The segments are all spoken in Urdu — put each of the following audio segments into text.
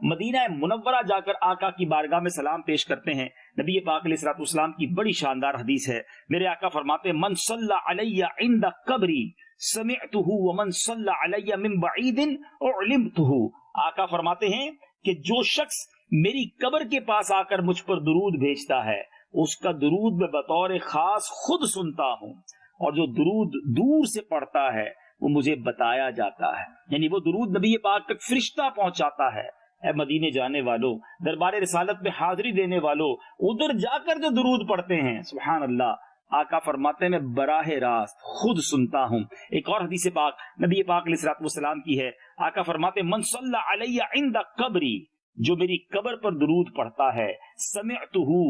مدینہ منورہ جا کر آقا کی بارگاہ میں سلام پیش کرتے ہیں. نبی پاک علیہ الصلوۃ والسلام کی بڑی شاندار حدیث ہے. میرے آقا فرماتے ہیں من صلی علی عند قبری سمعته ومن صلی علی من بعید علمته. آقا فرماتے ہیں کہ جو شخص میری قبر کے پاس آ کر مجھ پر درود بھیجتا ہے اس کا درود میں بطور خاص خود سنتا ہوں، اور جو درود دور سے پڑھتا ہے وہ مجھے بتایا جاتا ہے. یعنی وہ درود نبی پاک تک فرشتہ پہنچاتا ہے. اے مدینے جانے والوں، دربار رسالت میں حاضری دینے والوں، ادھر جا کر جو درود پڑھتے ہیں سبحان اللہ، آقا فرماتے ہیں میں براہ راست خود سنتا ہوں. ایک اور حدیث پاک نبی پاک علیہ الصلوۃ والسلام کی ہے. آقا فرماتے ہیں من صلی علی عند قبری، جو میری قبر پر درود پڑھتا ہے سمعتہ،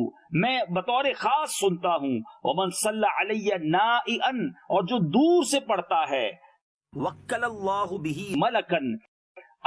میں بطور خاص سنتا ہوں، ومن صلی علی نائعا، اور جو دور سے پڑھتا ہے وکل اللہ بہ ملکن،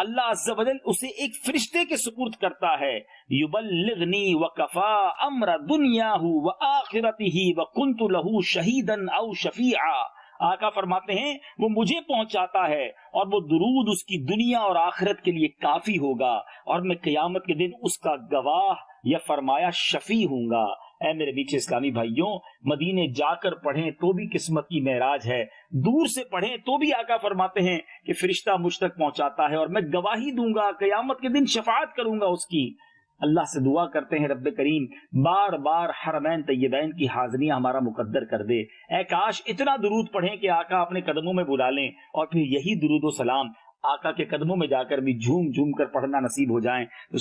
اللہ عز و جل اسے ایک فرشتے کے سپرد کرتا ہے. یبلغنی وکفا امر دنیاہ وآخرتہ وکنت لہ شہیدا او شفیعا. آقا فرماتے ہیں وہ مجھے پہنچاتا ہے اور وہ درود اس کی دنیا اور آخرت کے لیے کافی ہوگا، اور میں قیامت کے دن اس کا گواہ یا فرمایا شفیع ہوں گا. اے میرے بیچ اسلامی بھائیوں، مدینے جا کر پڑھیں تو بھی قسمت کی معراج ہے، دور سے پڑھیں تو بھی آقا فرماتے ہیں کہ فرشتہ مجھ تک پہنچاتا ہے اور میں گواہی دوں گا، قیامت کے دن شفاعت کروں گا اس کی. اللہ سے دعا کرتے ہیں رب کریم بار بار حرمین طیبین کی حاضریاں ہمارا مقدر کر دے. اے کاش اتنا درود پڑھیں کہ آقا اپنے قدموں میں بلا لیں، اور پھر یہی درود و سلام آقا کے قدموں میں جا کر بھی جھوم جھوم کر پڑھنا نصیب ہو جائیں. تو